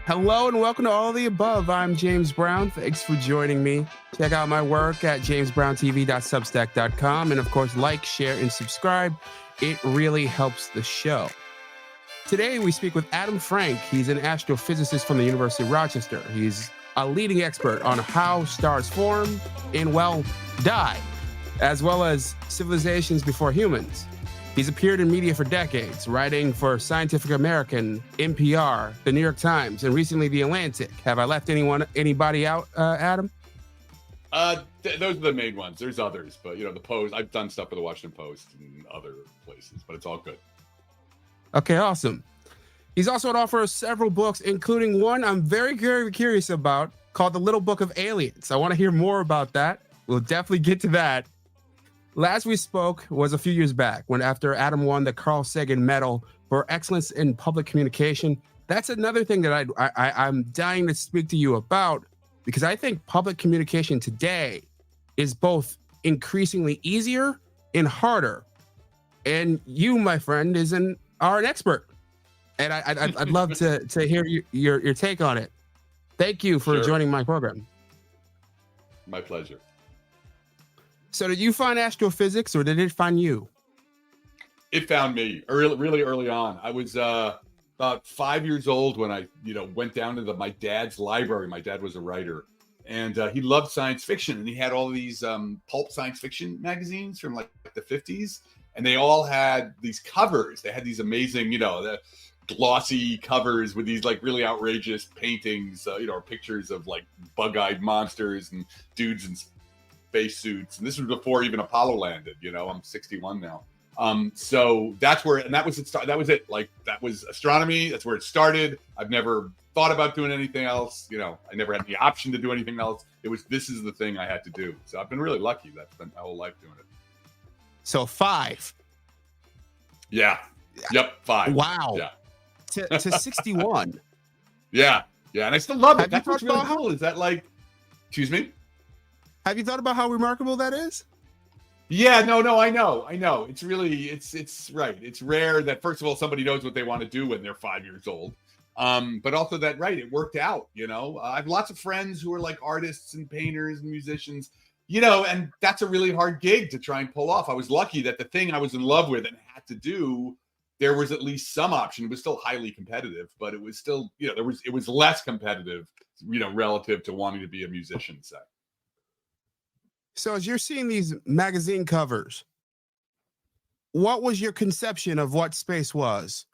Hello and welcome to All of the Above. I'm James Brown. Thanks for joining me. Check out my work at jamesbrowntv.substack.com. And of course, like, share, and subscribe. It really helps the show. Today, we speak with Adam Frank. He's an astrophysicist from the University of Rochester. He's a leading expert on how stars form and, well, die, as well as civilizations before humans. He's appeared in media for decades, writing for Scientific American, NPR, The New York Times, and recently The Atlantic. Have I left anybody out, Adam? Those are the main ones. There's others, but the Post. I've done stuff for the Washington Post and other places, but it's all good. Okay, awesome. He's also an author of several books, including one I'm very, very curious about called The Little Book of Aliens. I want to hear more about that. We'll definitely get to that. Last we spoke was a few years back when after Adam won the Carl Sagan Medal for Excellence in Public Communication. That's another thing that I'm dying to speak to you about, because I think public communication today is both increasingly easier and harder. And you, my friend, are an expert. And I'd love to hear your take on it. Thank you for joining my program. My pleasure. So did you find astrophysics or did it find you? It found me really early on. I was about 5 years old when I went down to my dad's library. My dad was a writer, and he loved science fiction, and he had all these pulp science fiction magazines from like the 50s, and they all had these covers. They had these amazing, the glossy covers with these like really outrageous paintings, or pictures of like bug-eyed monsters and dudes in spacesuits. And this was before even Apollo landed. I'm 61 now. So that was it. That was it. Like, that was astronomy. That's where it started. I've never thought about doing anything else. I never had the option to do anything else. This is the thing I had to do. So I've been really lucky. That's been my whole life doing it. So 5. Yeah. Yep. 5. Wow. Yeah. To 61. Yeah. And I still love it. That's what's really cool. Is that like, excuse me? Have you thought about how remarkable that is? Yeah, no, I know. It's really, it's right. It's rare that, first of all, somebody knows what they want to do when they're 5 years old. But also that, right, it worked out, I have lots of friends who are like artists and painters and musicians, and that's a really hard gig to try and pull off. I was lucky that the thing I was in love with and had to do, there was at least some option. It was still highly competitive, but it was still, it was less competitive, relative to wanting to be a musician, say. So as you're seeing these magazine covers, what was your conception of what space was?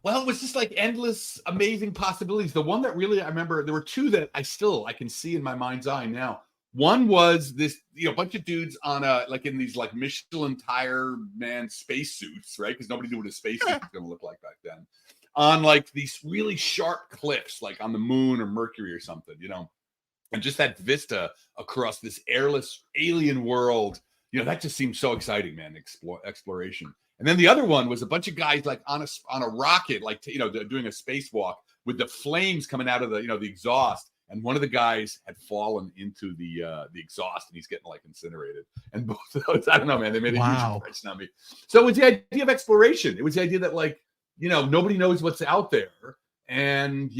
Well, it was just like endless, amazing possibilities. The one that really, I remember, there were two that I can see in my mind's eye now. One was this, bunch of dudes on in these like Michelin tire man spacesuits, right? Because nobody knew what a spacesuit was going to look like back then. On like these really sharp cliffs, like on the moon or Mercury or something, and just that vista across this airless alien world, that just seemed so exciting, man. Exploration. And then the other one was a bunch of guys like on a rocket, like doing a spacewalk with the flames coming out of the the exhaust. And one of the guys had fallen into the exhaust, and he's getting like incinerated. And both of those, I don't know, man, they made a huge impression on me. So it was the idea of exploration. It was the idea that like nobody knows what's out there. And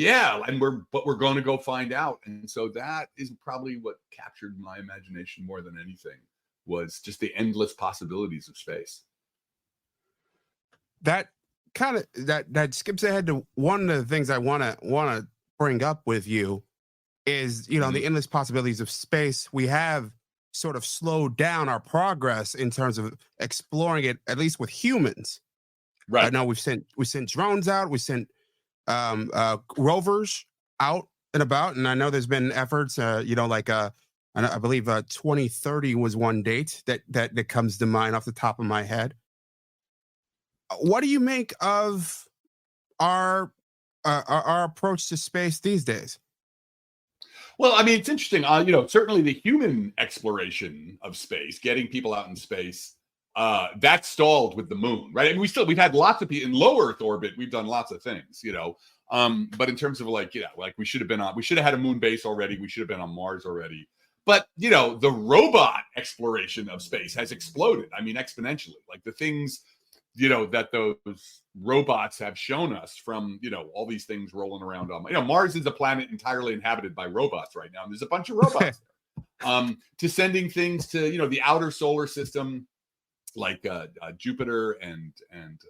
we're going to go find out. And so that is probably what captured my imagination more than anything, was just the endless possibilities of space. That kind of that skips ahead to one of the things I want to bring up with you is, the endless possibilities of space. We have sort of slowed down our progress in terms of exploring it, at least with humans. Right. I know we sent drones out, we sent rovers out and about, and I know there's been efforts, I believe 2030 was one date that comes to mind off the top of my head. What do you make of our approach to space these days? Well, I mean, it's interesting. Certainly the human exploration of space, getting people out in space, that stalled with the moon, right? I mean, we've had lots of people in low Earth orbit. We've done lots of things, but in terms of like we should have had a moon base already. We should have been on Mars already. But, the robot exploration of space has exploded. I mean, exponentially. Like the things, that those robots have shown us from, all these things rolling around on, Mars is a planet entirely inhabited by robots right now. And there's a bunch of robots there. To sending things to, the outer solar system, like Jupiter and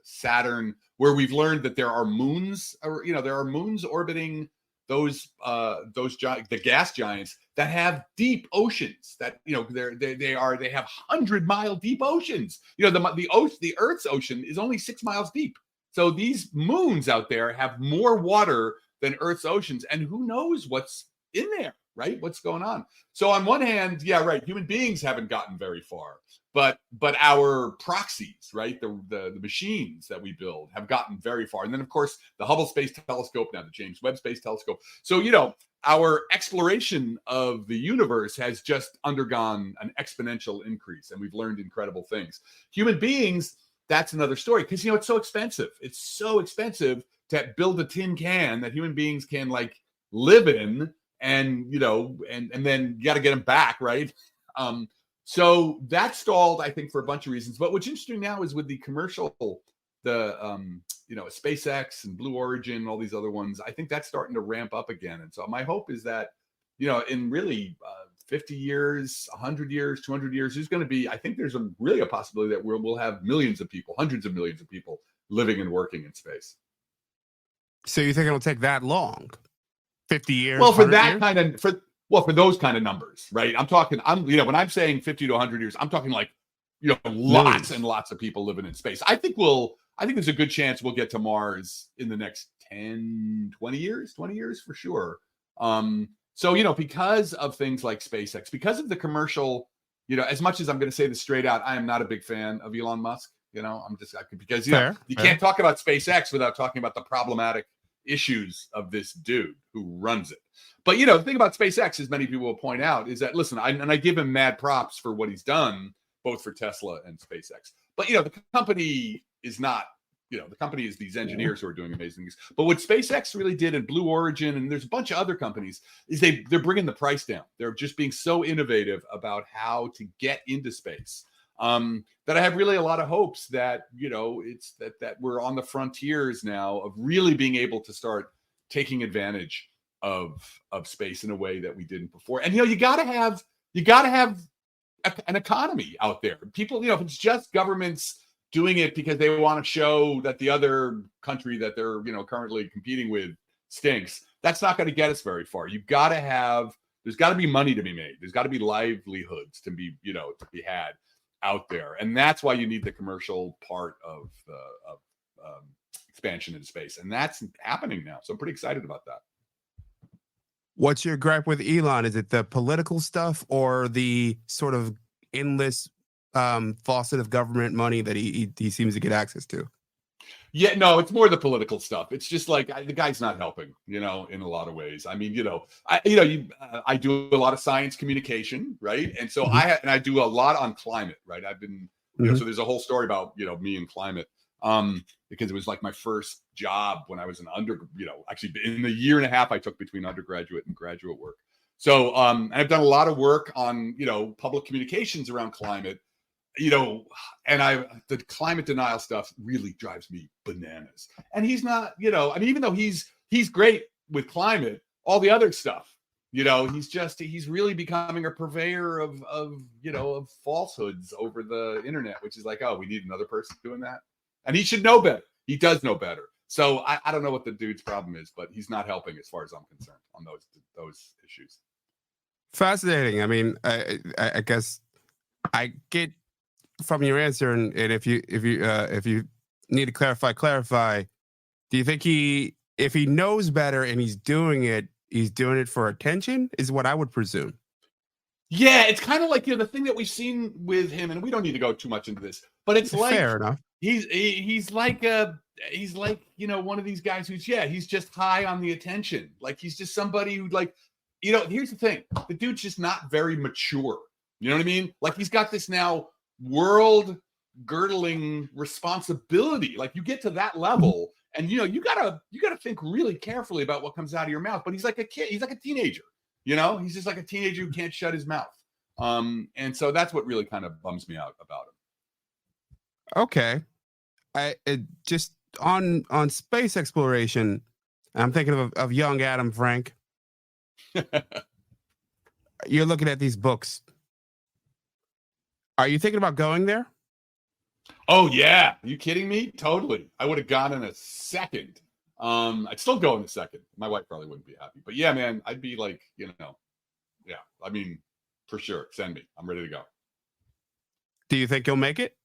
Saturn, where we've learned that there are moons, or there are moons orbiting those the gas giants that have deep oceans. That they have 100-mile deep oceans. The Earth's ocean is only 6 miles deep. So these moons out there have more water than Earth's oceans, and who knows what's in there, right? What's going on? So on one hand, yeah, right, human beings haven't gotten very far. But our proxies, right, the machines that we build have gotten very far. And then, of course, the Hubble Space Telescope, now the James Webb Space Telescope. So, our exploration of the universe has just undergone an exponential increase, and we've learned incredible things. Human beings, that's another story, because, it's so expensive. It's so expensive to build a tin can that human beings can, live in, and, and then you got to get them back, right? So that stalled, I think, for a bunch of reasons. But what's interesting now is with the commercial, SpaceX and Blue Origin and all these other ones, I think that's starting to ramp up again. And so my hope is that, in really 50 years, 100 years, 200 years, I think there's really a possibility that we'll have millions of people, hundreds of millions of people living and working in space. So you think it'll take that long? 50 years? Well, for those kind of numbers, right? When I'm saying 50 to 100 years, I'm talking lots and lots of people living in space. I think there's a good chance we'll get to Mars in the next 10, 20 years for sure. So, because of things like SpaceX, because of the commercial, as much as I'm going to say this straight out, I am not a big fan of Elon Musk. Because you can't talk about SpaceX without talking about the problematic issues of this dude who runs it. But, the thing about SpaceX, as many people will point out, is that, listen, I give him mad props for what he's done, both for Tesla and SpaceX. But, the company is not, the company is these engineers who are doing amazing things. But what SpaceX really did, and Blue Origin, and there's a bunch of other companies, is they're bringing the price down. They're just being so innovative about how to get into space. That I have really a lot of hopes that, it's that we're on the frontiers now of really being able to start taking advantage of space in a way that we didn't before. And, you gotta have an economy out there. People, if it's just governments doing it because they want to show that the other country that they're, currently competing with stinks, that's not going to get us very far. There's got to be money to be made. There's got to be livelihoods to be had out there. And that's why you need the commercial part of expansion into space. And that's happening now. So I'm pretty excited about that. What's your gripe with Elon? Is it the political stuff or the sort of endless faucet of government money that he seems to get access to? Yeah, no, it's more the political stuff. It's just the guy's not helping, in a lot of ways. I mean, I do a lot of science communication, right? And so I do a lot on climate, right? I've been, so there's a whole story about, me and climate, because it was my first job when I was an actually in the year and a half I took between undergraduate and graduate work. So, and I've done a lot of work on, public communications around climate. And the climate denial stuff really drives me bananas. And he's not, even though he's great with climate, all the other stuff, he's really becoming a purveyor of falsehoods over the internet, which is oh, we need another person doing that. And he should know better. He does know better. So I don't know what the dude's problem is, but he's not helping as far as I'm concerned on those issues. Fascinating. I mean, I guess I get from your answer, and if you need to clarify. Do you think if he knows better and he's doing it for attention? Is what I would presume. Yeah, it's kind of the thing that we've seen with him, and we don't need to go too much into this, but it's fair enough. He's like one of these guys he's just high on the attention. He's just somebody who here's the thing, the dude's just not very mature. You know what I mean? He's got this now world girdling responsibility. You get to that level, and you gotta think really carefully about what comes out of your mouth. But he's like a kid. He's like a teenager. He's just like a teenager who can't shut his mouth. And so that's what really kind of bums me out about him. Okay. Just on space exploration, I'm thinking of young Adam Frank. You're looking at these books. Are you thinking about going there? Oh yeah, are you kidding me? Totally. I would have gone in a second. I'd still go in a second. My wife probably wouldn't be happy, but yeah, man, I'd be like, yeah. I mean, for sure, send me. I'm ready to go. Do you think you'll make it?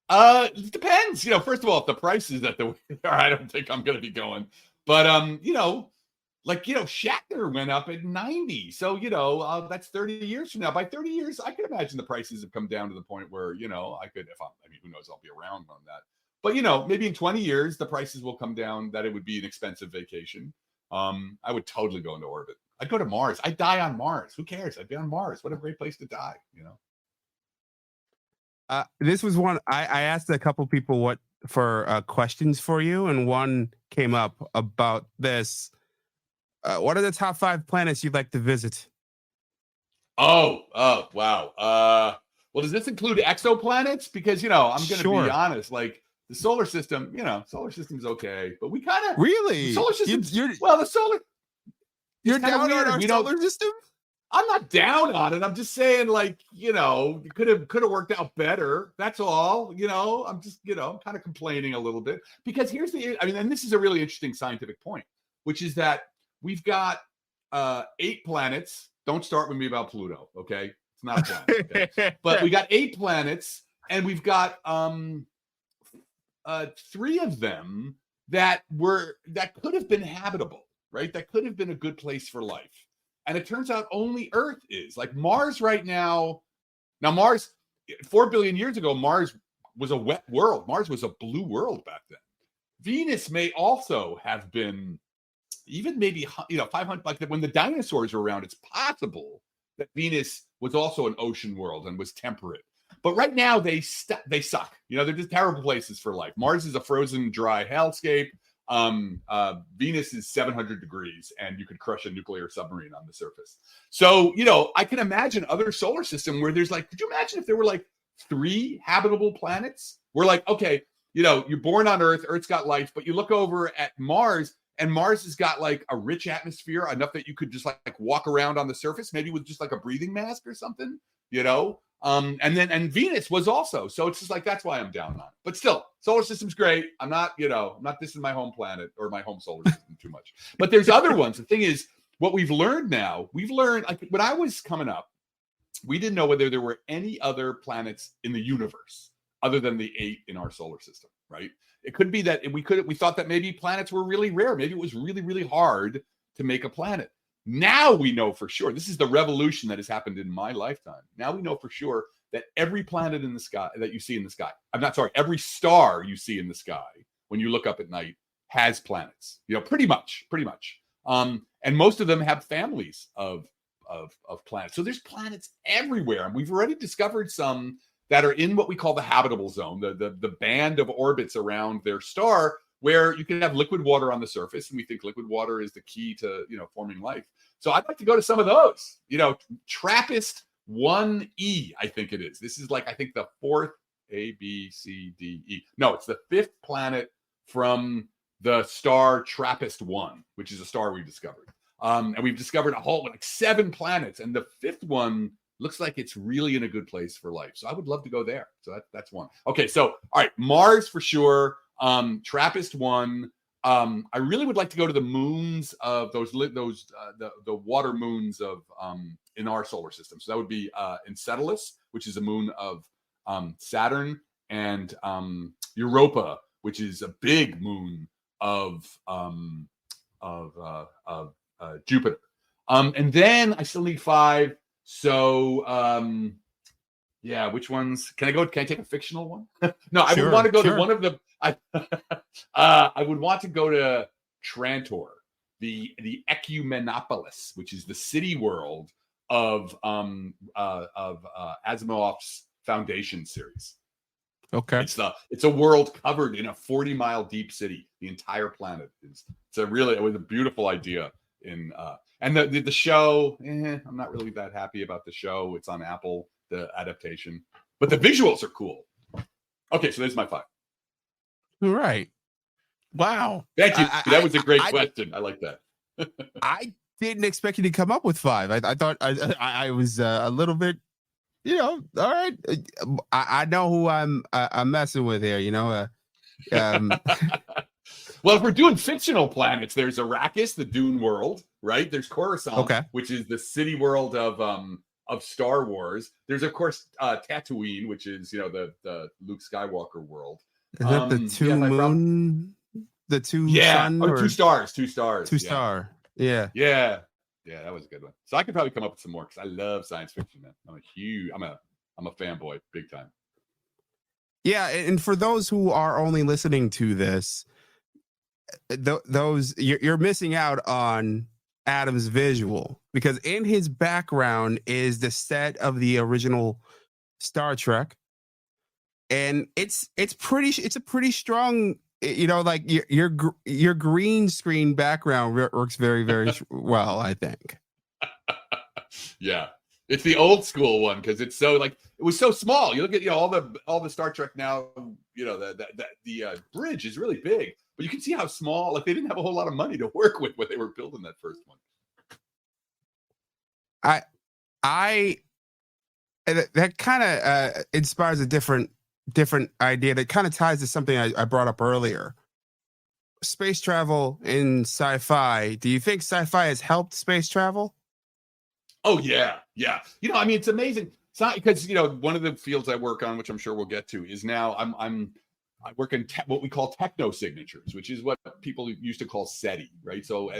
It depends. First of all, if the price is at the I don't think I'm going to be going. But Shatner went up at 90. So, that's 30 years from now. By 30 years, I can imagine the prices have come down to the point where, I could, who knows, I'll be around on that. But, maybe in 20 years, the prices will come down that it would be an expensive vacation. I would totally go into orbit. I'd go to Mars. I'd die on Mars. Who cares? I'd be on Mars. What a great place to die, This was one I asked a couple people what for questions for you, and one came up about this. What are the top 5 planets you'd like to visit? Oh, wow. Well, does this include exoplanets? Because I'm going to be honest, like the solar system, solar system's okay, but we kind of really solar system. You're down on our solar system. I'm not down on it. I'm just saying, like, it could have worked out better. That's all. I'm just, I'm kind of complaining a little bit because and this is a really interesting scientific point, which is that we've got 8 planets. Don't start with me about Pluto, okay? It's not a planet. Okay? But we got 8 planets, and we've got 3 of them that could have been habitable, right? That could have been a good place for life. And it turns out only Earth is. Like Mars right now. Now, Mars, 4 billion years ago, Mars was a wet world. Mars was a blue world back then. Venus may also have been even maybe 500, like when the dinosaurs were around, it's possible that Venus was also an ocean world and was temperate. But right now they suck. They're just terrible places for life. Mars is a frozen, dry hellscape. Venus is 700 degrees, and you could crush a nuclear submarine on the surface. So, I can imagine other solar system where there's could you imagine if there were 3 habitable planets? We're okay, you're born on Earth, Earth's got life, but you look over at Mars, and Mars has got a rich atmosphere, enough that you could just walk around on the surface, maybe with just a breathing mask or something, and Venus was also. So it's just that's why I'm down on it. But still, solar system's great. I'm not dissing my home planet or my home solar system too much. But there's other ones. The thing is, what we've learned when I was coming up, we didn't know whether there were any other planets in the universe other than the 8 in our solar system, right? It could be that we thought that maybe planets were really rare. Maybe it was really, really hard to make a planet. Now we know for sure. This is the revolution that has happened in my lifetime. Now we know for sure that every planet in the sky that you see in the sky, every star you see in the sky when you look up at night has planets. Pretty much. And most of them have families of planets. So there's planets everywhere, and we've already discovered some that are in what we call the habitable zone, the band of orbits around their star, where you can have liquid water on the surface, and we think liquid water is the key to forming life. So I'd like to go to some of those. TRAPPIST 1e, I think it is. This is I think the 4th A, B, C, D, E. No, it's the 5th planet from the star TRAPPIST 1, which is a star we've discovered. And we've discovered a whole 7 planets, and the 5th one looks like it's really in a good place for life. So I would love to go there. So that's one. Okay, so all right, Mars for sure. TRAPPIST 1. I really would like to go to the moons of the water moons of in our solar system. So that would be Enceladus, which is a moon of Saturn, and Europa, which is a big moon of Jupiter. And then I still need 5. So yeah, which ones can I go? Can I take a fictional one? No, I would want to go to one of the. I would want to go to Trantor, the Ecumenopolis, which is the city world of Asimov's Foundation series. Okay, it's a world covered in a 40-mile deep city. The entire planet is. It was a beautiful idea. And the show, I'm not really that happy about the show. It's on Apple, the adaptation, but the visuals are cool. Okay, so there's my 5. Right. Wow. Thank you. That was a great I question. I like that. I didn't expect you to come up with 5. I thought I was a little bit, all right. I know who I'm messing with here. Um, Well, if we're doing fictional planets, there's Arrakis, the Dune world, right? There's Coruscant, okay. which is the city world of Star Wars. There's of course Tatooine, which is the Luke Skywalker world. Is that the Yeah, two moon, the two yeah. sun, Oh, or two stars. two Yeah, star? Yeah. yeah, yeah. That was a good one. So I could probably come up with some more because I love science fiction, man. I'm a fanboy, big time. Yeah, and for those who are only listening to this, those you're missing out on Adam's visual, because in his background is the set of the original Star Trek, and it's a pretty strong, like your green screen background works very very well, I think. Yeah, it's the old school one because it's so it was so small. You look at all the Star Trek now. The bridge is really big, but you can see how small. Like they didn't have a whole lot of money to work with when they were building that first one. I that kind of inspires a different idea that kind of ties to something I brought up earlier. Space travel in sci-fi. Do you think sci-fi has helped space travel? Oh yeah, yeah. I mean, it's amazing. It's not because one of the fields I work on, which I'm sure we'll get to, is now I work in what we call techno signatures, which is what people used to call SETI, right? So,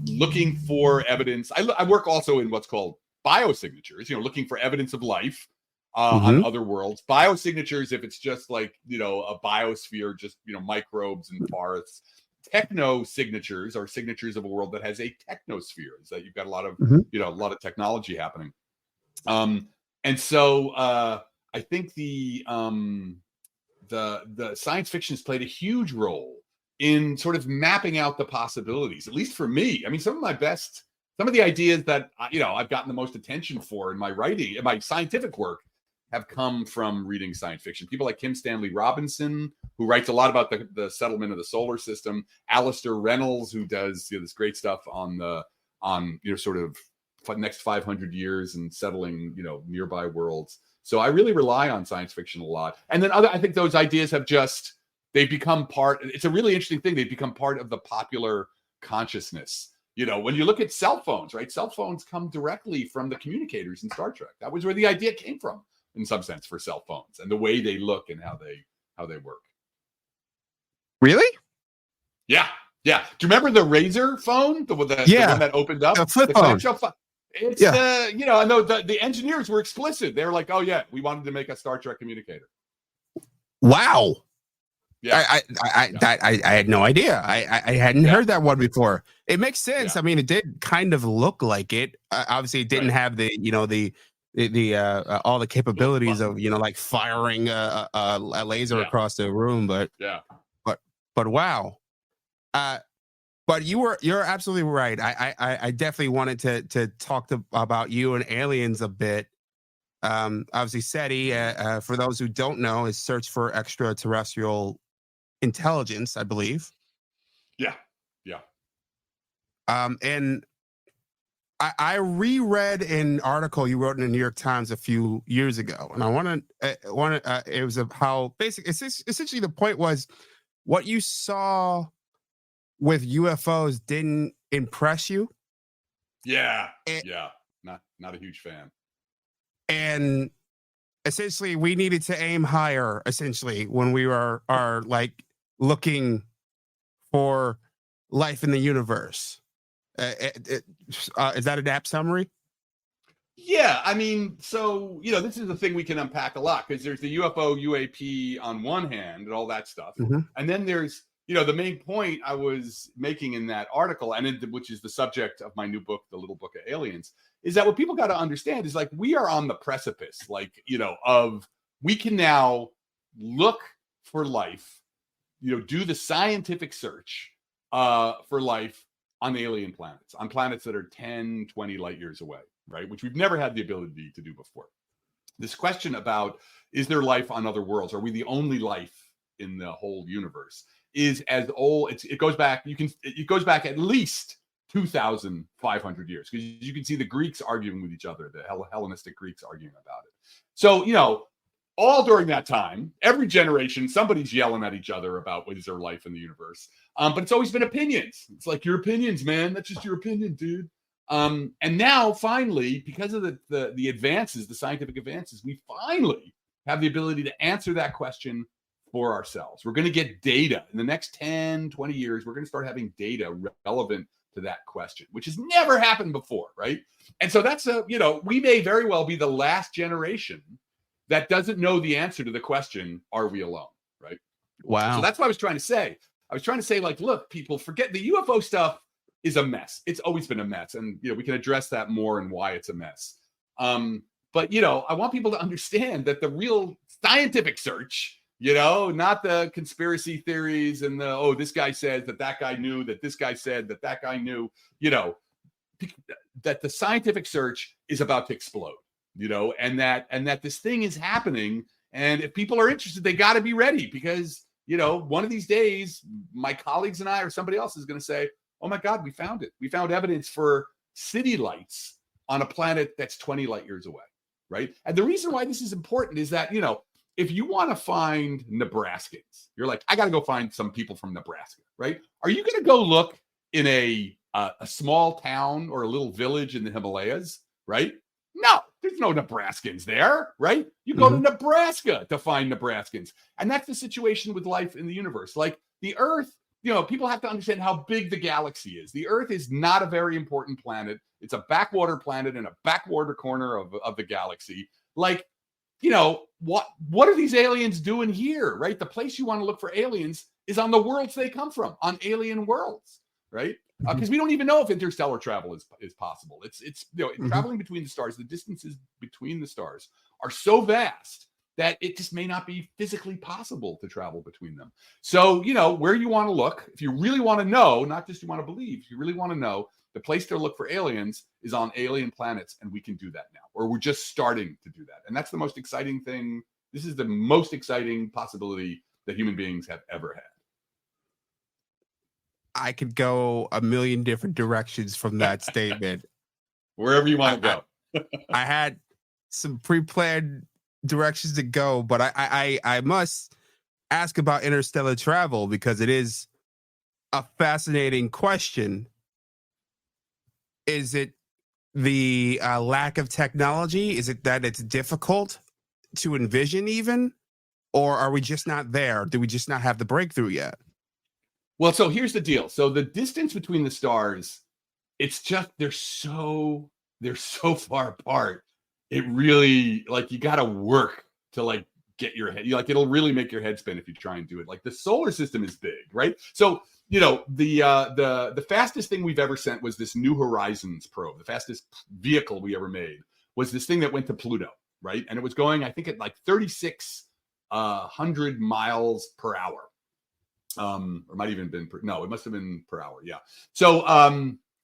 looking for evidence. I work also in what's called biosignatures. Looking for evidence of life on other worlds. Biosignatures, if it's just like a biosphere, just microbes and forests. Techno signatures are signatures of a world that has a technosphere. Is that you've got a lot of a lot of technology happening. And so I think the science fiction has played a huge role in sort of mapping out the possibilities, at least for me. I mean, some of the ideas that I've gotten the most attention for in my writing, in my scientific work, have come from reading science fiction. People like Kim Stanley Robinson, who writes a lot about the settlement of the solar system. Alistair Reynolds, who does this great stuff on sort of next 500 years and settling nearby worlds. So I really rely on science fiction a lot. And then I think those ideas they've become part. It's a really interesting thing. They've become part of the popular consciousness. When you look at cell phones, right? Cell phones come directly from the communicators in Star Trek. That was where the idea came from, in some sense, for cell phones and the way they look and how they work. Really? Yeah. Yeah. Do you remember the Razor phone? The one that opened up? The flip phone. It's I know the engineers were explicit. They were like, oh yeah, we wanted to make a Star Trek communicator. Wow. Yeah. I had no idea. I hadn't heard that one before. It makes sense. Yeah. I mean, it did kind of look like it. Obviously, it didn't have the all the capabilities of like firing a laser across the room, but wow. But you're absolutely right. I definitely wanted to talk about you and aliens a bit. Obviously, SETI, for those who don't know, is search for extraterrestrial intelligence, I believe. Yeah, yeah. And I reread an article you wrote in the New York Times a few years ago, and I want to. It was how essentially the point was what you saw with UFOs didn't impress you. Yeah, not a huge fan. And essentially, we needed to aim higher. Essentially, when we are like looking for life in the universe. Is that an apt summary? Yeah, I mean, so this is the thing we can unpack a lot, because there's the UFO, UAP on one hand and all that stuff, and then there's the main point I was making in that article, which is the subject of my new book, The Little Book of Aliens, is that what people got to understand is like we are on the precipice, of we can now look for life, do the scientific search for life on alien planets, on planets that are 10, 20 light years away, right? Which we've never had the ability to do before. This question about, is there life on other worlds? Are we the only life in the whole universe is as old. It goes back. It goes back at least 2,500 years, because you can see the Greeks arguing with each other, the Hellenistic Greeks arguing about it. So, all during that time, every generation, somebody's yelling at each other about what is their life in the universe. But it's always been opinions. It's like, your opinions, man. That's just your opinion, dude. And now, finally, because of the advances, the scientific advances, we finally have the ability to answer that question for ourselves. We're going to get data in the next 10, 20 years. We're going to start having data relevant to that question, which has never happened before, right? And so that's we may very well be the last generation that doesn't know the answer to the question, are we alone, right? Wow. So that's what I was trying to say. I was trying to say, like, look, people, forget the UFO stuff is a mess. It's always been a mess. And, we can address that more and why it's a mess. But, I want people to understand that the real scientific search, not the conspiracy theories and this guy says that guy knew, that this guy said that guy knew, that the scientific search is about to explode, and that this thing is happening. And if people are interested, they got to be ready, because, one of these days, my colleagues and I or somebody else is going to say, oh my God, we found it. We found evidence for city lights on a planet that's 20 light years away, right? And the reason why this is important is that, if you want to find Nebraskans, you're like, I got to go find some people from Nebraska, right? Are you going to go look in a small town or a little village in the Himalayas, right? No, there's no Nebraskans there, right? You go to Nebraska to find Nebraskans. And that's the situation with life in the universe. Like the Earth, people have to understand how big the galaxy is. The Earth is not a very important planet. It's a backwater planet in a backwater corner of the galaxy. Like, what are these aliens doing here, right? The place you want to look for aliens is on the worlds they come from, on alien worlds, right? Because we don't even know if interstellar travel is possible. It's traveling between the stars. The distances between the stars are so vast that it just may not be physically possible to travel between them. So, where you want to look, if you really want to know, not just you want to believe, if you really want to know, the place to look for aliens is on alien planets, and we can do that now, or we're just starting to do that. And that's the most exciting thing. This is the most exciting possibility that human beings have ever had. I could go a million different directions from that statement. Wherever you want to go. I had some pre-planned directions to go, but I must ask about interstellar travel, because it is a fascinating question. Is it the lack of technology? Is it that it's difficult to envision even? Or are we just not there? Do we just not have the breakthrough yet? Well, so here's the deal. So the distance between the stars, it's just, they're so far apart. It really, like, you got to work to like get your head, it'll really make your head spin if you try and do it. Like the solar system is big, right? So, the fastest thing we've ever sent was this New Horizons probe. The fastest vehicle we ever made was this thing that went to Pluto, right? And it was going, I think, at like 3,600 miles per hour. Or might even been it must have been per hour. Yeah. So,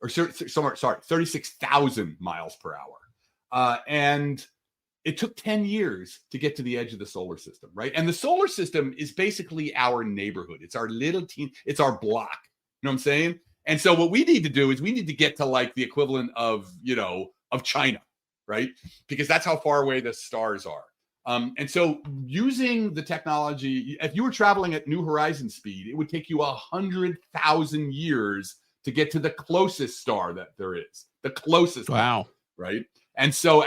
sorry, 36,000 miles per hour. And it took 10 years to get to the edge of the solar system, right? And the solar system is basically our neighborhood. It's our little team. It's our block. You know what I'm saying? And so what we need to do is we need to get to like the equivalent of China, right? Because that's how far away the stars are. And so using the technology, if you were traveling at New Horizons speed, it would take you 100,000 years to get to the closest star that there is. The closest. Wow. One, right? And so,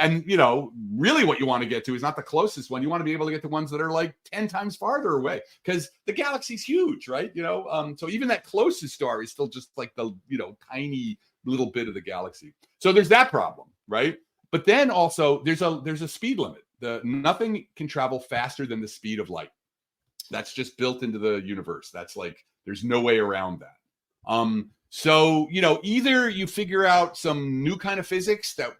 really what you want to get to is not the closest one. You want to be able to get to ones that are like 10 times farther away, because the galaxy's huge, right? So even that closest star is still just like the, tiny little bit of the galaxy. So there's that problem, right? But then also there's a speed limit. Nothing can travel faster than the speed of light. That's just built into the universe. That's like, there's no way around that. So, either you figure out some new kind of physics that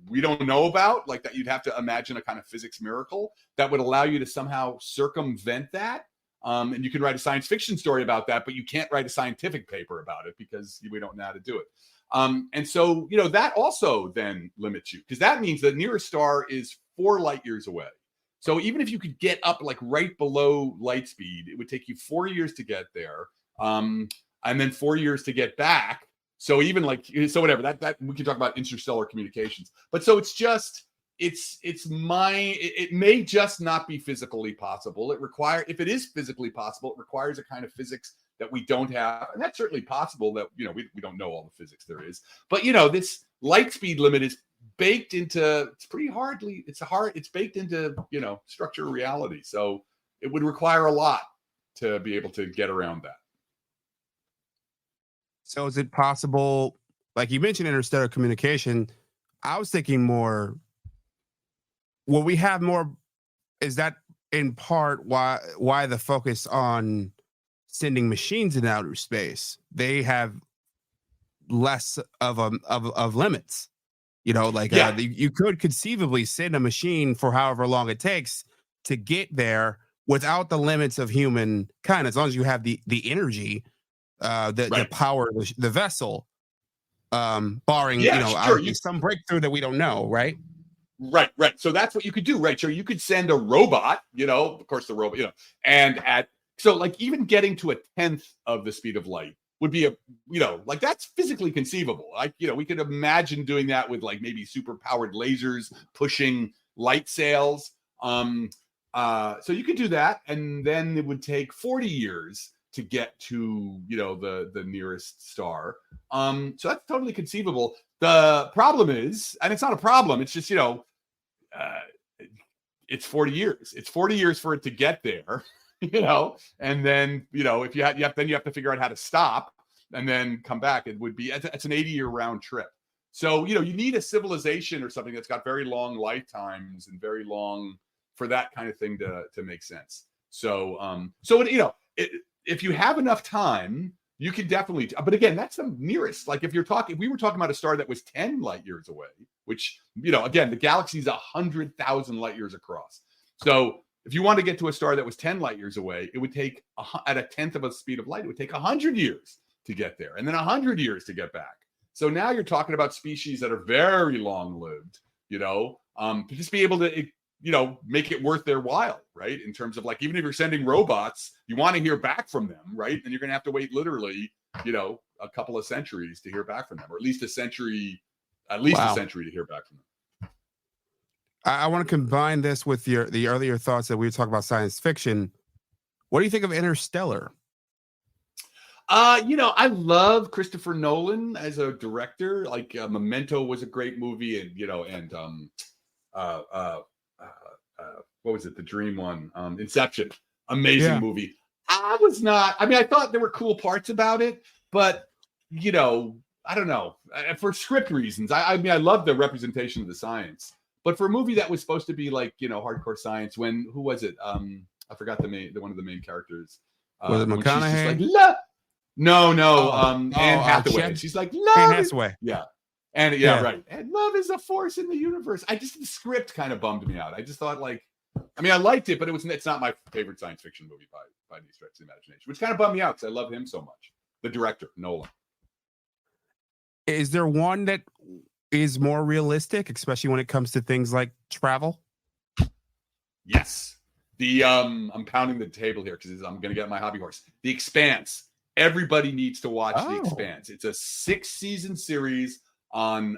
we don't know about, like that you'd have to imagine a kind of physics miracle that would allow you to somehow circumvent that. And you can write a science fiction story about that, but you can't write a scientific paper about it because we don't know how to do it. And so, that also then limits you, because that means the nearest star is 4 light years away. So even if you could get up like right below light speed, it would take you 4 years to get there, and then 4 years to get back. So even like, so whatever, that we can talk about interstellar communications. But so it's just, it may just not be physically possible. If it is physically possible, it requires a kind of physics that we don't have. And that's certainly possible that, we don't know all the physics there is. But, this light speed limit is baked into, it's baked into, structure of reality. So it would require a lot to be able to get around that. So is it possible, like you mentioned interstellar communication, I was thinking more, will we have more, is that in part why the focus on sending machines in outer space? They have less of limits, you could conceivably send a machine for however long it takes to get there without the limits of humankind, as long as you have the energy, the power of the vessel, barring sure, some breakthrough that we don't know, right? Right. So that's what you could do, right? So you could send a robot, of course the robot, so like even getting to a 10th of the speed of light would be like that's physically conceivable. Like, we could imagine doing that with like maybe super powered lasers pushing light sails. So you could do that, and then it would take 40 years to get to, the nearest star. So that's totally conceivable. The problem is, and it's not a problem, it's just, it's 40 years. It's 40 years for it to get there, and then, if you have to figure out how to stop and then come back. It's an 80-year round trip. So, you need a civilization or something that's got very long lifetimes and very long for that kind of thing to make sense. So, if you have enough time, you can definitely, but again, that's the nearest. Like if we were talking about a star that was 10 light years away, which, again, the galaxy is 100,000 light years across. So if you want to get to a star that was 10 light years away, it would take at a 10th of a speed of light, it would take 100 years to get there, and then 100 years to get back. So now you're talking about species that are very long lived, to just be able to, make it worth their while, right? In terms of like, even if you're sending robots, you want to hear back from them, right? And you're going to have to wait literally, a couple of centuries to hear back from them, or at least a century to hear back from them. I want to combine this with the earlier thoughts that we were talking about science fiction. What do you think of Interstellar? I love Christopher Nolan as a director. Like Memento was a great movie, and what was it? The dream one, Inception, amazing movie. I thought there were cool parts about it, but I don't know. For script reasons, I love the representation of the science, but for a movie that was supposed to be like hardcore science, who was it? I forgot one of the main characters. Was it McConaughey? No. Anne Hathaway. She's like, love. Anne Hathaway. Yeah. Right. And love is a force in the universe. The script kind of bummed me out. I just thought I liked it, but it's not my favorite science fiction movie by any stretch of the imagination, which kind of bummed me out because I love him so much. The director, Nolan. Is there one that is more realistic, especially when it comes to things like travel? Yes. I'm pounding the table here because I'm going to get my hobby horse. The Expanse. Everybody needs to watch The Expanse. It's a 6-season series on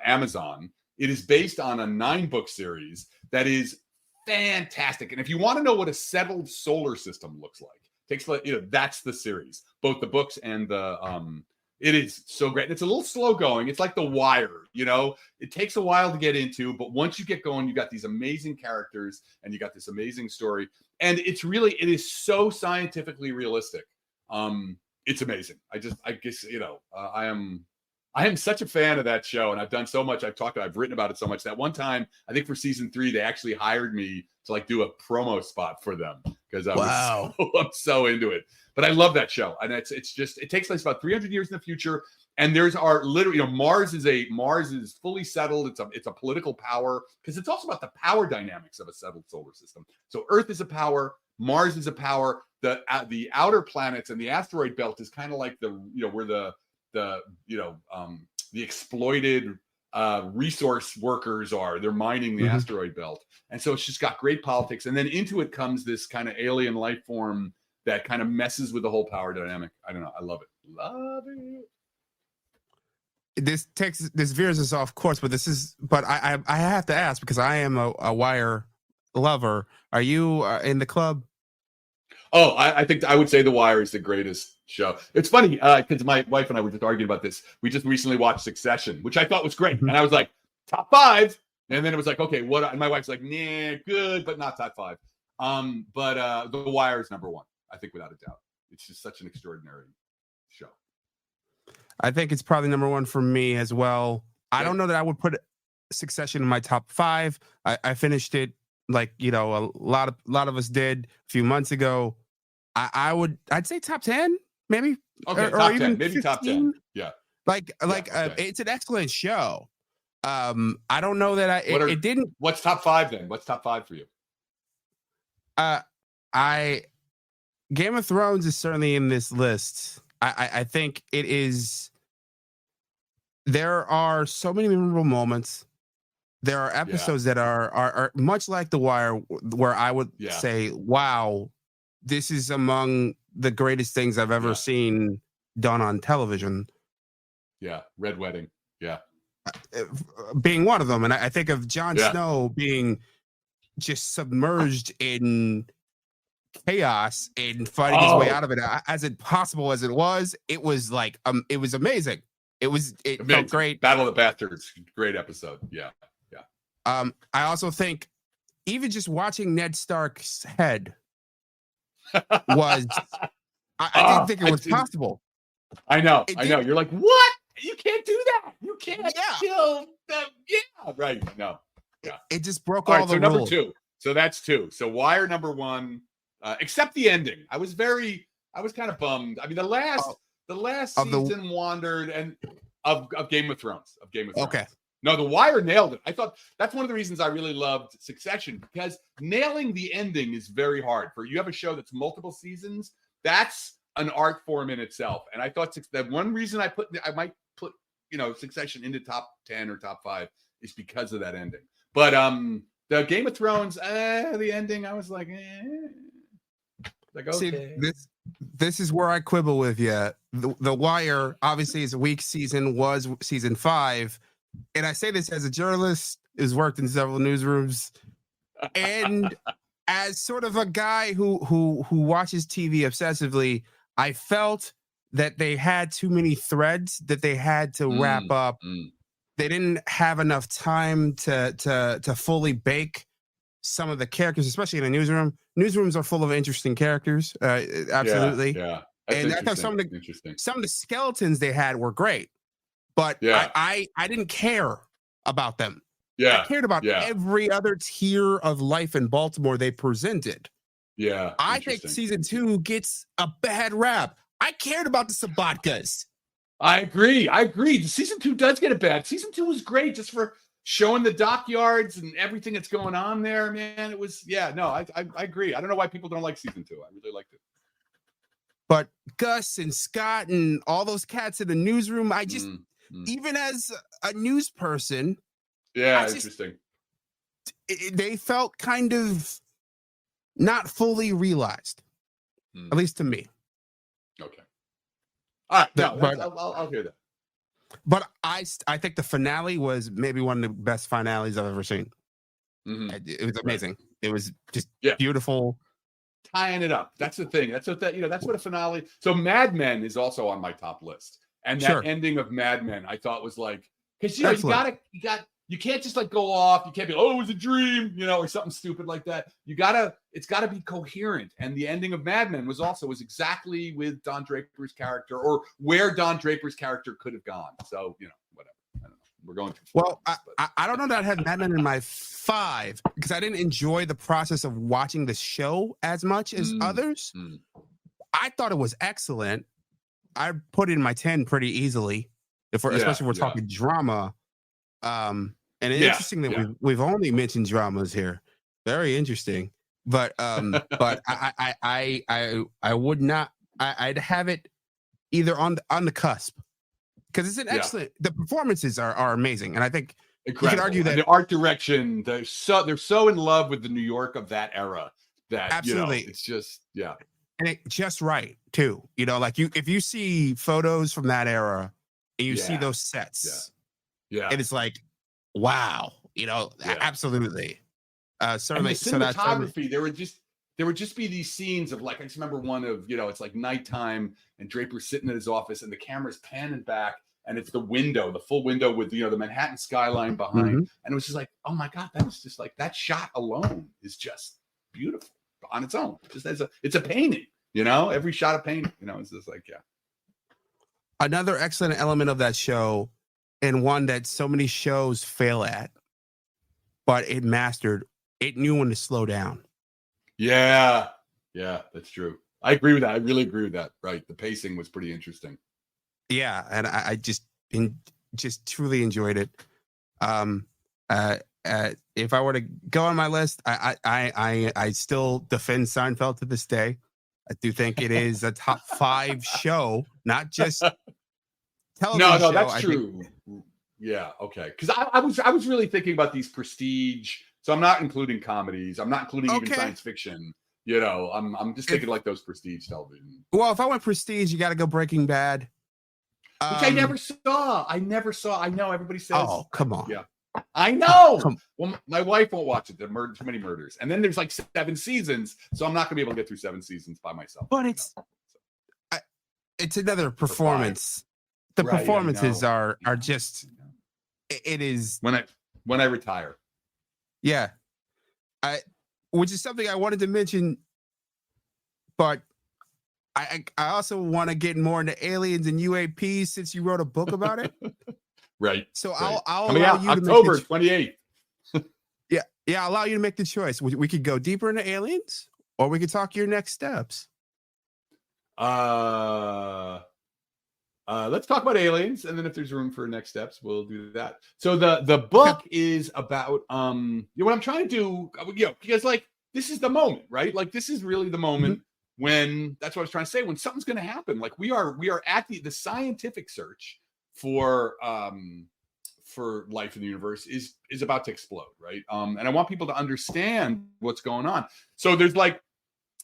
Amazon. It is based on a 9-book series that is fantastic. And if you want to know what a settled solar system looks like, that's the series. Both the books and it is so great. It's a little slow going. It's like The Wire, it takes a while to get into, but once you get going, you got these amazing characters and you got this amazing story. And it is so scientifically realistic. It's amazing. I guess, I am such a fan of that show, and I've done so much. I've written about it so much that one time, I think for season 3, they actually hired me to do a promo spot for them because I'm so into it. But I love that show, and it takes place about 300 years in the future, and there's Mars is fully settled. It's a political power because it's also about the power dynamics of a settled solar system. So Earth is a power, Mars is a power. The outer planets and the asteroid belt is kind of like where the exploited resource workers are. They're mining the asteroid belt. And so it's just got great politics. And then into it comes this kind of alien life form that kind of messes with the whole power dynamic. I don't know. I love it. Love it. This veers us off course, but I have to ask because I am a Wire lover. Are you in the club? Oh, I think I would say The Wire is the greatest show. It's funny because my wife and I were just arguing about this. We just recently watched Succession, which I thought was great. And I was like, top 5. And then it was like, okay, what? And my wife's like, nah, good, but not top 5. But The Wire is number 1, I think, without a doubt. It's just such an extraordinary show. I think it's probably number 1 for me as well. I don't know that I would put Succession in my top 5. I finished it like, a lot of us did a few months ago. I'd say top 10, maybe. Okay, or top 10, even maybe 15. top 10. Yeah. It's an excellent show. I don't know that it didn't. What's top 5 then? What's top 5 for you? Game of Thrones is certainly in this list. I think it is. There are so many memorable moments. There are episodes that are much like The Wire, where I would say, wow, this is among the greatest things I've ever seen done on television. Yeah. Red Wedding. Yeah. Being one of them. And I think of Jon Snow being just submerged in chaos and fighting his way out of it as impossible as it was. It was like, it was amazing. It felt great. Battle of the Bastards. Great episode. Yeah. I also think even just watching Ned Stark's head was, I didn't think it was possible. I know. You're like, what? You can't do that. You can't kill them. Yeah. Right. No. Yeah. It just broke all the rules. Number 2. So that's 2. So Wire number 1, except the ending. I was kind of bummed. I mean, the last season wandered and of Game of Thrones. Okay. No, The Wire nailed it. I thought that's one of the reasons I really loved Succession, because nailing the ending is very hard. You have a show that's multiple seasons, that's an art form in itself. And I thought that one reason I might put Succession into top 10 or top 5 is because of that ending. But the Game of Thrones, the ending, I was like, Like, okay. See, this is where I quibble with you. The Wire obviously is a weak season, was season 5. And I say this as a journalist who's worked in several newsrooms, and as sort of a guy who watches TV obsessively, I felt that they had too many threads that they had to wrap up. They didn't have enough time to fully bake some of the characters, especially in a newsroom. Newsrooms are full of interesting characters. Absolutely. Yeah. And I thought some of the skeletons they had were great. But I didn't care about them. Yeah. I cared about every other tier of life in Baltimore they presented. Yeah. I think season 2 gets a bad rap. I cared about the Sabatkas. I agree. Season 2 does get a bad. Season 2 was great just for showing the dockyards and everything that's going on there, man. It was, I agree. I don't know why people don't like season 2. I really liked it. But Gus and Scott and all those cats in the newsroom, I just, even as a news person, interesting. They felt kind of not fully realized, at least to me. Okay. All right. I'll hear that. But I think the finale was maybe one of the best finales I've ever seen. It was amazing. Right. It was just beautiful. Tying it up. That's the thing. That's what a finale. So Mad Men is also on my top list. And that ending of Mad Men, I thought was like, because you can't just like go off. You can't be, it was a dream, or something stupid like that. It's gotta be coherent. And the ending of Mad Men was exactly with Don Draper's character, or where Don Draper's character could have gone. So, whatever. I don't know. We're going too far. Well, I don't know that I had Mad Men in my 5 because I didn't enjoy the process of watching the show as much as others. I thought it was excellent. I put it in my 10 pretty easily, especially if we're talking drama. And it's interesting that we've only mentioned dramas here. Very interesting. But I would not. I'd have it either on the cusp, because it's an Yeah. excellent. The performances are amazing, and I think Incredible. you could argue that and the art direction, they're so in love with the New York of that era that absolutely, it's just and it just right too. Like if you see photos from that era and you see those sets, and it's like, wow, absolutely. Certainly, and the cinematography, there would just be these scenes of like, I just remember one of, it's like nighttime and Draper's sitting in his office and the camera's panning back and it's the full window with, the Manhattan skyline behind. Mm-hmm. And it was just like, oh my God, that was just like, that shot alone is just beautiful on its own. Just it's a painting, every shot of painting, it's just like, Another excellent element of that show, and one that so many shows fail at, but it mastered, it knew when to slow down. Yeah, that's true. I agree with that. I really agree with that. Right. The pacing was pretty interesting. Yeah, and I just truly enjoyed it. If I were to go on my list, I still defend Seinfeld to this day. I do think it is a top 5 show, not just television. No, that's true. Yeah, okay. Because I was really thinking about these prestige. So I'm not including comedies. I'm not including even science fiction. I'm just thinking like those prestige television. Well, if I went prestige, you got to go Breaking Bad, which I never saw. I know everybody says. Oh, come on. Yeah, I know. Well, my wife won't watch it. There are too many murders, and then there's like 7 seasons, so I'm not gonna be able to get through 7 seasons by myself. But it's another performance. The performances are just. It is when I retire. Yeah, which is something I wanted to mention, but I also want to get more into aliens and UAPs since you wrote a book about it. Right. So right. I'll allow you to October 28th. Yeah, I'll allow you to make the choice. We could go deeper into aliens, or we could talk your next steps. Let's talk about aliens, and then if there's room for next steps, we'll do that. So the book is about what I'm trying to do, because like this is the moment, right? Like this is really the moment when that's what I was trying to say. When something's going to happen, like we are at the scientific search for life in the universe is about to explode, right? And I want people to understand what's going on. So there's like.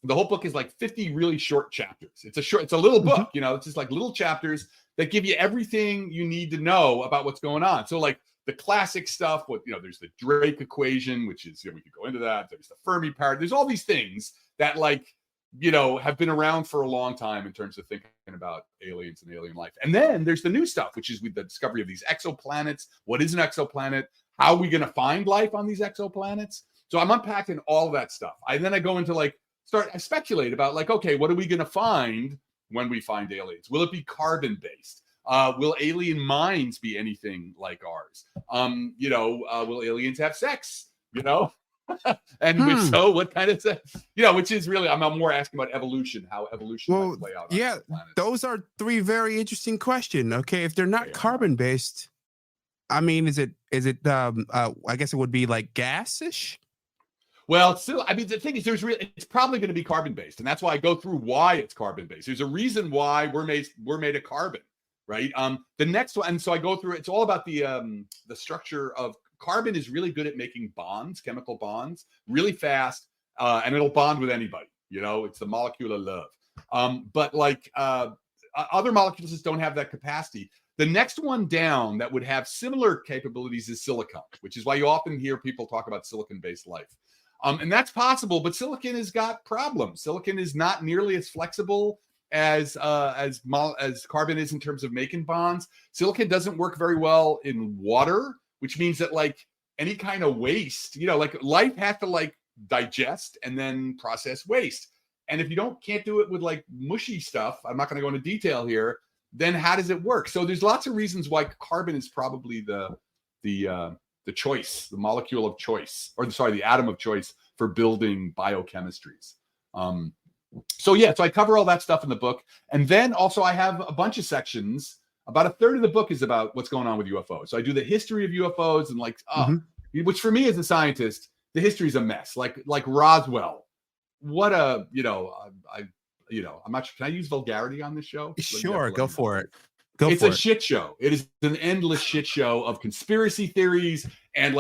The whole book is like 50 really short chapters. It's a little book, it's just like little chapters that give you everything you need to know about what's going on. So like the classic stuff, there's the Drake equation, which is, we could go into that. There's the Fermi paradox. There's all these things that like, have been around for a long time in terms of thinking about aliens and alien life. And then there's the new stuff, which is with the discovery of these exoplanets. What is an exoplanet? How are we going to find life on these exoplanets? So I'm unpacking all that stuff. Then I go into like, I speculate about like, okay, what are we going to find when we find aliens? Will it be carbon based? Will alien minds be anything like ours? Will aliens have sex? And if so, what kind of sex? Which is really, I'm more asking about evolution, how evolution might play out. Yeah, those are 3 very interesting questions. Okay, if they're not carbon based, I mean, is it? I guess it would be like gas-ish. Well, still, I mean, the thing is, it's probably going to be carbon-based, and that's why I go through why it's carbon-based. There's a reason why we're made of carbon, right? The next one, and so I go through. It's all about the structure of carbon. Is really good at making bonds, chemical bonds, really fast, and it'll bond with anybody. It's the molecule of love. But like other molecules just don't have that capacity. The next one down that would have similar capabilities is silicon, which is why you often hear people talk about silicon-based life. And that's possible, but silicon has got problems. Silicon is not nearly as flexible as carbon is in terms of making bonds. Silicon doesn't work very well in water, which means that like any kind of waste, like life has to like digest and then process waste. And if you can't do it with like mushy stuff, I'm not going to go into detail here, then how does it work? So there's lots of reasons why carbon is probably the choice, the molecule of choice, the atom of choice for building biochemistries. So I cover all that stuff in the book. And then also I have a bunch of sections. About a third of the book is about what's going on with UFOs. So I do the history of UFOs and like, which for me as a scientist, the history is a mess. Like Roswell. What I'm not sure. Can I use vulgarity on this show? Sure, go for it. It's a shit show. It is an endless shit show of conspiracy theories and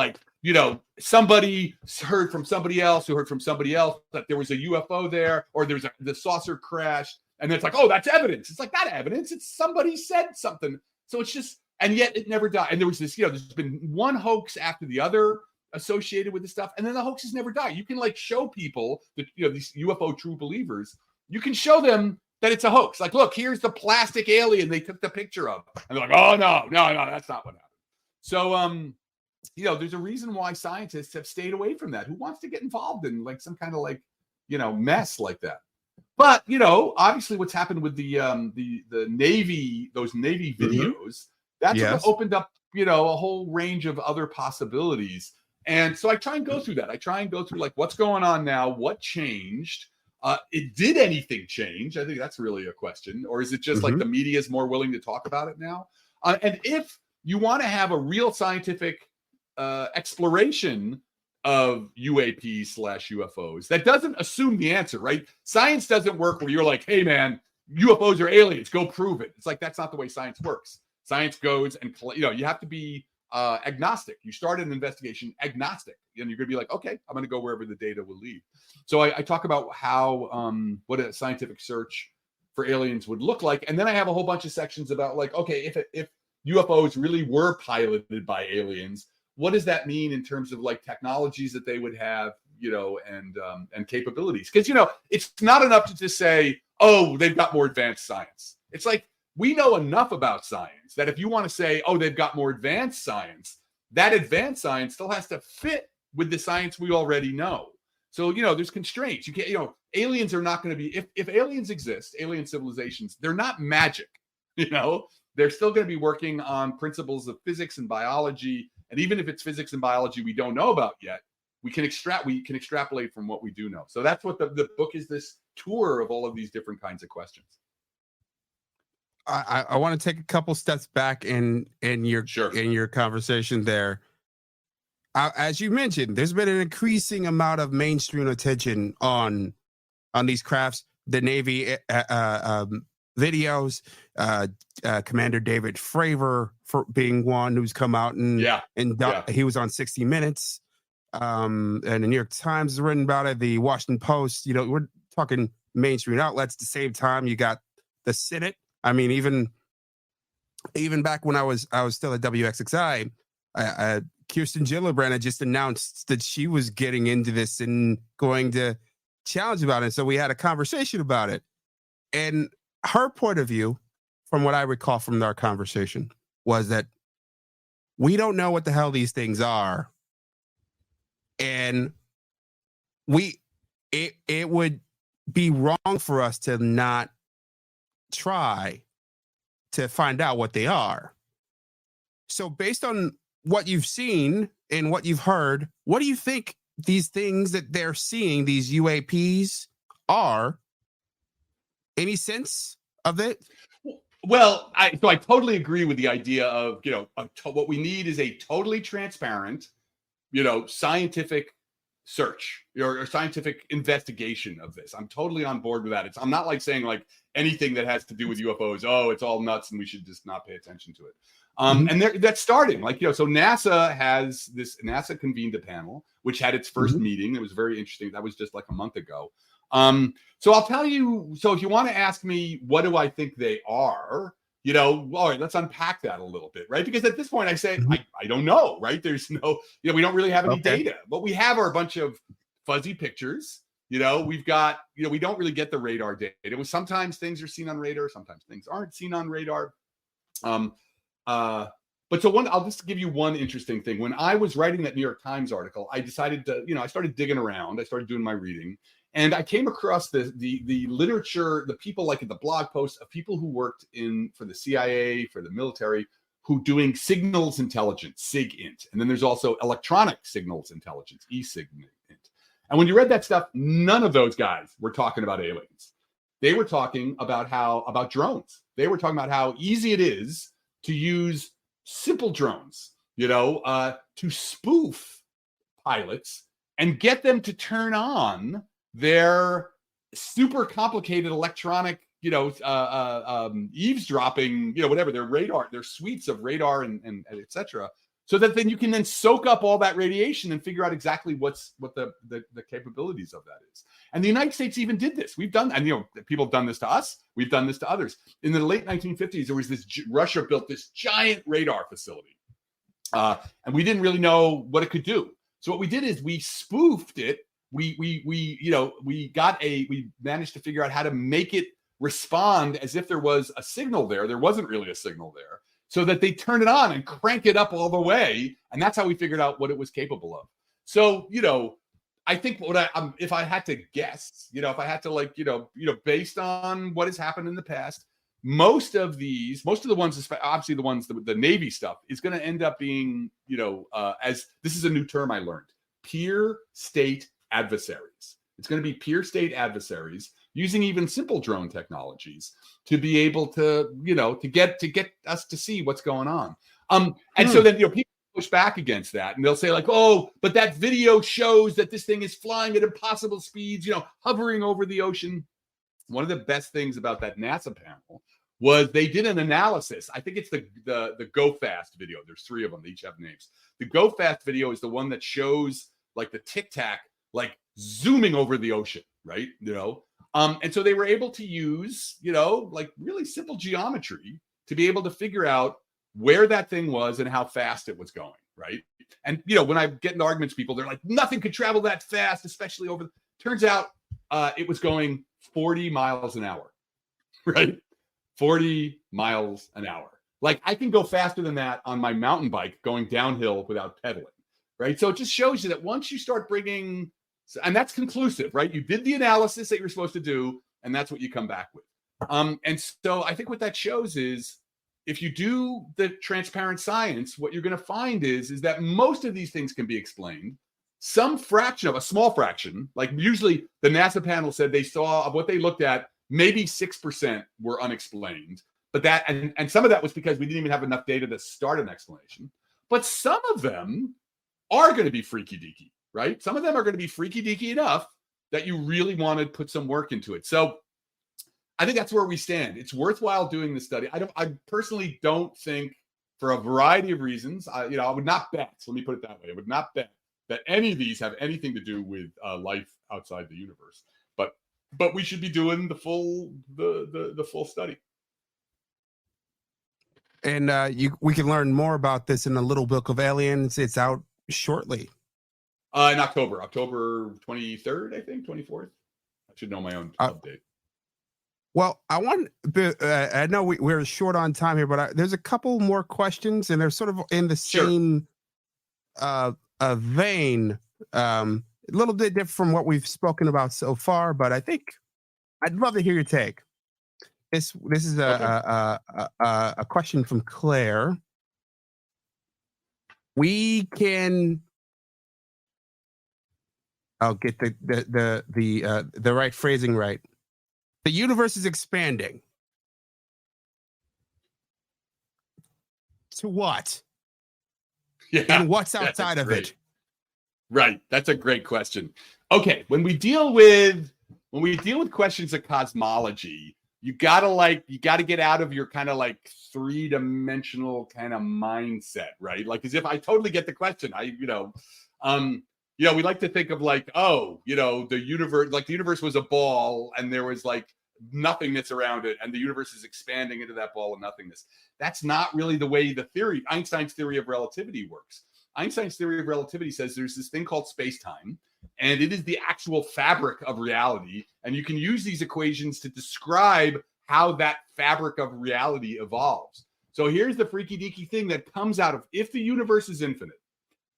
somebody heard from somebody else who heard from somebody else that there was a UFO there or the saucer crashed. And it's like, oh, that's evidence. It's like, not evidence. It's somebody said something. So it's just, and yet it never died. And there was this, there's been one hoax after the other associated with this stuff. And then the hoaxes never die. You can show people that, these UFO true believers, you can show them that it's a hoax. Like, look, here's the plastic alien they took the picture of. And they're like, oh, no, that's not what happened. So, there's a reason why scientists have stayed away from that. Who wants to get involved in some kind of mess like that? But, obviously what's happened with the Navy, those Navy videos, that's opened up, a whole range of other possibilities. And so I try and go through that. I try and go through what's going on now, what changed. Did anything change? I think that's really a question. Or is it just the media is more willing to talk about it now? And if you want to have a real scientific exploration of UAP/UFOs, that doesn't assume the answer, right? Science doesn't work where you're like, hey, man, UFOs are aliens. Go prove it. It's that's not the way science works. Science goes and, you have to be agnostic. You start an investigation agnostic, and you're going to be like, okay, I'm going to go wherever the data will lead. So I talk about how what a scientific search for aliens would look like, and then I have a whole bunch of sections about okay, if UFOs really were piloted by aliens, what does that mean in terms of technologies that they would have, and capabilities? Because it's not enough to just say, oh, they've got more advanced science. It's we know enough about science that if you want to say, oh, they've got more advanced science, that advanced science still has to fit with the science we already know. So, there's constraints. You can't, aliens are not going to be, if aliens exist, alien civilizations, they're not magic, they're still going to be working on principles of physics and biology. And even if it's physics and biology we don't know about yet, we can extrapolate from what we do know. So that's what the book is, this tour of all of these different kinds of questions. I want to take a couple steps back in your conversation there. As you mentioned, there's been an increasing amount of mainstream attention on these crafts. The Navy videos, Commander David Fravor for being one who's come out and he was on 60 Minutes, and the New York Times has written about it. The Washington Post. We're talking mainstream outlets. At the same time, you got the Senate. I mean, even back when I was still at WXXI, Kirsten Gillibrand had just announced that she was getting into this and going to challenge about it. So we had a conversation about it. And her point of view, from what I recall from our conversation, was that we don't know what the hell these things are. And it would be wrong for us to not try to find out what they are. So based on what you've seen and what you've heard, what do you think these things that they're seeing, these UAPs, are? Any sense of it? Well, I totally agree with the idea of, what we need is a totally transparent, scientific search or scientific investigation of this. I'm totally on board with that. I'm not saying anything that has to do with UFOs, oh, it's all nuts and we should just not pay attention to it. And that's starting. So NASA convened a panel which had its first meeting. It was very interesting. That was just a month ago. So I'll tell you, so if you want to ask me, what do I think they are? All right, let's unpack that a little bit, right? Because at this point I say, I don't know, right? There's no, we don't really have any data. What we have are a bunch of fuzzy pictures. We've got, we don't really get the radar data. Sometimes things are seen on radar, sometimes things aren't seen on radar. But I'll just give you one interesting thing. When I was writing that New York Times article, I decided to, I started digging around. I started doing my reading. And I came across the literature, the people in the blog posts of people who worked for the CIA, for the military, who doing signals intelligence, SIGINT. And then there's also electronic signals intelligence, eSIGINT. And when you read that stuff, none of those guys were talking about aliens. They were talking about drones. They were talking about how easy it is to use simple drones, to spoof pilots and get them to turn on their super complicated electronic eavesdropping, whatever, their suites of radar and et cetera, so that then you can then soak up all that radiation and figure out exactly what the capabilities of that is. And the United States even did this. We've done, and people have done this to us. We've done this to others. In the late 1950s, there was Russia built this giant radar facility, and we didn't really know what it could do. So what we did is we spoofed it. We managed to figure out how to make it respond as if there was a signal there. There wasn't really a signal there, so that they turn it on and crank it up all the way. And that's how we figured out what it was capable of. So, I think if I had to guess, if I had to based on what has happened in the past, most of the ones, obviously the ones, the Navy stuff is going to end up being, as this is a new term I learned, peer state adversaries. It's going to be peer state adversaries using even simple drone technologies to be able to, to get us to see what's going on. And so then, people push back against that, and they'll say like, oh, but that video shows that this thing is flying at impossible speeds, hovering over the ocean. One of the best things about that NASA panel was they did an analysis. I think it's the Go Fast video. There's 3 of them. They each have names. The Go Fast video is the one that shows like the Tic Tac, like zooming over the ocean, right? And so they were able to use, like really simple geometry to be able to figure out where that thing was and how fast it was going, right? And, when I get into arguments with people, they're like, nothing could travel that fast, especially turns out it was going 40 miles an hour, right? 40 miles an hour. Like I can go faster than that on my mountain bike going downhill without pedaling, right? So it just shows you that once you start bringing, and that's conclusive, right? You did the analysis that you're supposed to do, and that's what you come back with. And so I think what that shows is if you do the transparent science, what you're going to find is that most of these things can be explained. Some fraction of a small fraction, like usually the NASA panel said they saw of what they looked at, maybe 6% were unexplained. But that, and some of that was because we didn't even have enough data to start an explanation. But some of them are going to be freaky deaky, right? Some of them are going to be freaky deaky enough that you really want to put some work into it. So I think that's where we stand. It's worthwhile doing this study. I personally don't think, for a variety of reasons, I would not bet. Let me put it that way. I would not bet that any of these have anything to do with life outside the universe. But we should be doing the full study. And we can learn more about this in the Little Book of Aliens. It's out shortly. In October 23rd, I think, 24th. I should know my own update. Well, I know we're short on time here, but there's a couple more questions, and they're sort of in the same vein. A little bit different from what we've spoken about so far, but I think I'd love to hear your take. This is a question from Claire. I'll get the right phrasing right. The universe is expanding. To what? Yeah, and what's outside of it? Right. That's a great question. Okay. When we deal with questions of cosmology, you gotta get out of your kind of like 3-dimensional kind of mindset, right? Like as if I totally get the question. We like to think of like, the universe was a ball and there was like nothingness around it, and the universe is expanding into that ball of nothingness. That's not really the way Einstein's theory of relativity works. Einstein's theory of relativity says there's this thing called space-time, and it is the actual fabric of reality. And you can use these equations to describe how that fabric of reality evolves. So here's the freaky deaky thing that comes out of, if the universe is infinite,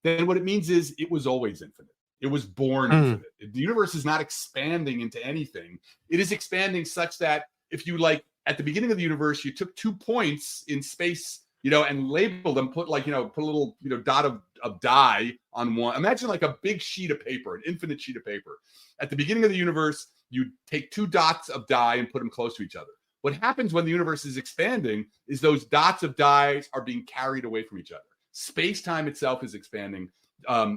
then what it means is it was always infinite. It was born infinite. The universe is not expanding into anything. It is expanding such that if you at the beginning of the universe, you took 2 points in space, and labeled them, put a little, dot of dye on one. Imagine like a big sheet of paper, an infinite sheet of paper. At the beginning of the universe, you take 2 dots of dye and put them close to each other. What happens when the universe is expanding is those dots of dye are being carried away from each other. Space-time itself is expanding,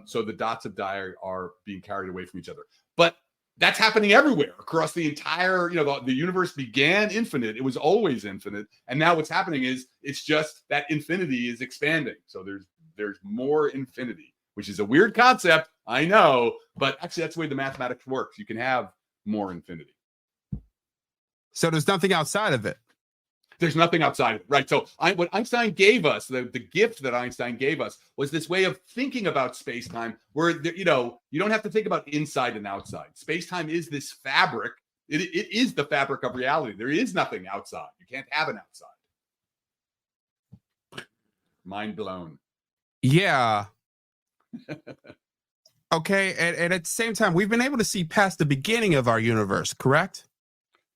so the dots of dye are being carried away from each other. But that's happening everywhere across the entire, the universe began infinite. It was always infinite. And now what's happening is it's just that infinity is expanding. So there's more infinity, which is a weird concept, I know, but actually that's the way the mathematics works. You can have more infinity. So there's nothing outside of it. There's nothing outside of it, right? So what Einstein gave us, the gift that Einstein gave us, was this way of thinking about space-time where, you don't have to think about inside and outside. Space-time is this fabric. It is the fabric of reality. There is nothing outside. You can't have an outside. Mind blown. Yeah. Okay, and at the same time, we've been able to see past the beginning of our universe, correct?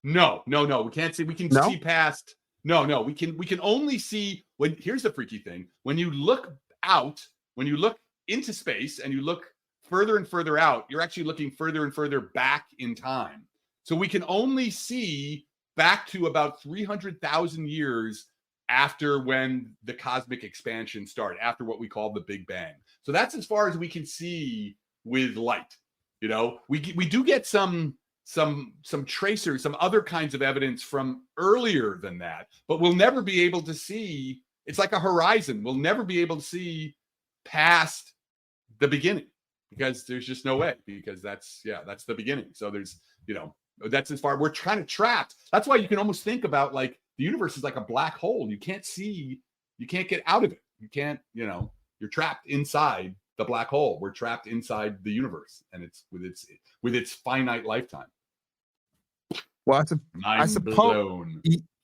No. We can't see. We can see past. No. We can only see when. Here's the freaky thing: when you look out, when you look into space, and you look further and further out, you're actually looking further and further back in time. So we can only see back to about 300,000 years after when the cosmic expansion started, after what we call the Big Bang. So that's as far as we can see with light. We do get some tracers, some other kinds of evidence from earlier than that, but we'll never be able to see. It's like a horizon. We'll never be able to see past the beginning because there's just no way, because that's the beginning. So there's, that's as far, we're kind of trapped. That's why you can almost think about like the universe is like a black hole. You can't get out of it. You can't, you're trapped inside the black hole. We're trapped inside the universe, and it's with its finite lifetime. Well, I suppose.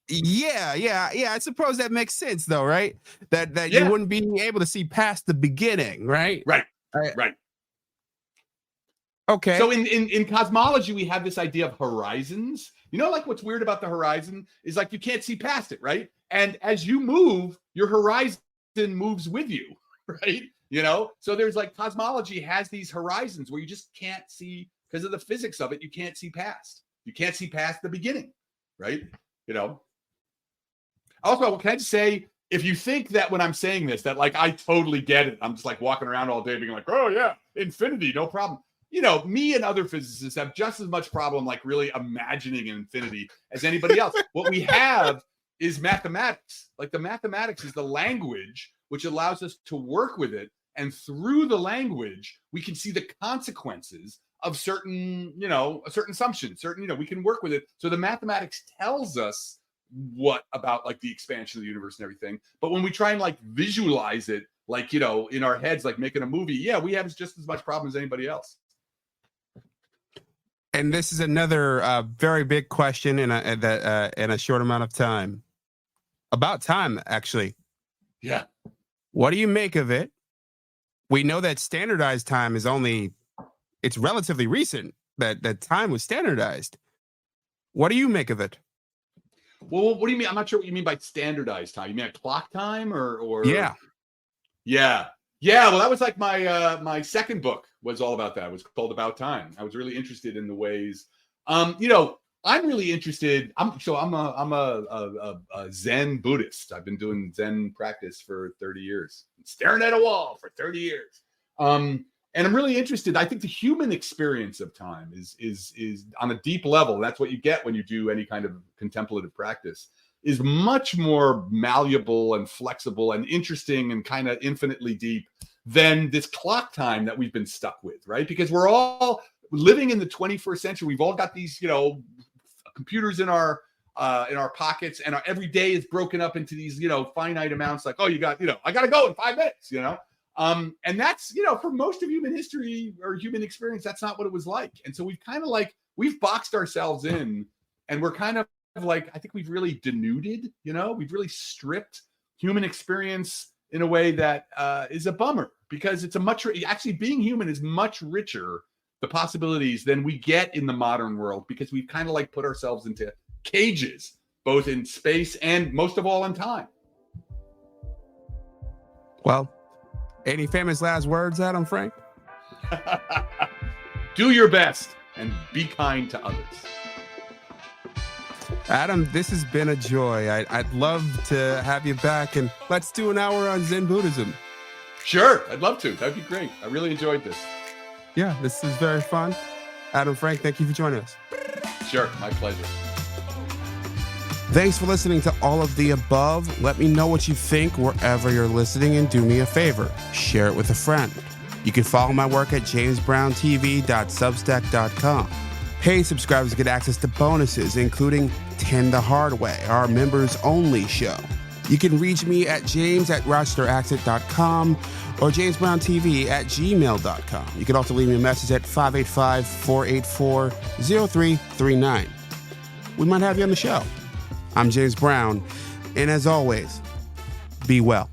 Yeah. I suppose that makes sense, though, right? That you wouldn't be able to see past the beginning, right? Right. Okay. So in cosmology, we have this idea of horizons. Like what's weird about the horizon is like you can't see past it, right? And as you move, your horizon moves with you, right? So there's like cosmology has these horizons where you just can't see because of the physics of it. You can't see past. You can't see past the beginning, right? Also, can I just say, if you think that when I'm saying this, that like I totally get it, I'm just like walking around all day being like, oh yeah, infinity, no problem. Me and other physicists have just as much problem like really imagining an infinity as anybody else. What we have is mathematics. Like the mathematics is the language which allows us to work with it. And through the language, we can see the consequences of certain, a certain assumption, we can work with it. So the mathematics tells us what about like the expansion of the universe and everything. But when we try and like visualize it, like, in our heads, like making a movie, we have just as much problem as anybody else. And this is another very big question in a short amount of time. About time, actually. Yeah. What do you make of it? We know that standardized time is it's relatively recent that time was standardized. What do you make of it? Well, what do you mean? I'm not sure what you mean by standardized time. You mean like clock time or? Yeah. Well, that was like my second book was all about that. It was called About Time. I was really interested in the ways, I'm really interested. I'm a Zen Buddhist. I've been doing Zen practice for 30 years, staring at a wall for 30 years. And I'm really interested. I think the human experience of time is on a deep level. That's what you get when you do any kind of contemplative practice, is much more malleable and flexible and interesting and kind of infinitely deep than this clock time that we've been stuck with, right? Because we're all living in the 21st century. We've all got these, computers in our pockets, and our every day is broken up into these, finite amounts. Like, oh, you got, I got to go in 5 minutes, and that's, for most of human history or human experience, that's not what it was like. And so we've kind of like, we've boxed ourselves in, and we're kind of like, I think we've really denuded, we've really stripped human experience in a way that is a bummer, because it's actually being human is much richer, the possibilities, than we get in the modern world, because we've kind of like put ourselves into cages, both in space and most of all in time. Well, any famous last words, Adam Frank? Do your best and be kind to others. Adam, this has been a joy. I'd love to have you back, and let's do an hour on Zen Buddhism. Sure, I'd love to. That'd be great. I really enjoyed this. Yeah, this is very fun. Adam Frank, thank you for joining us. Sure, my pleasure. Thanks for listening to all of the above. Let me know what you think wherever you're listening, and do me a favor, share it with a friend. You can follow my work at jamesbrowntv.substack.com. Paid subscribers get access to bonuses, including 10 the Hard Way, our members-only show. You can reach me at james@rochesteraccent.com or jamesbrowntv@gmail.com. You can also leave me a message at 585-484-0339. We might have you on the show. I'm James Brown, and as always, be well.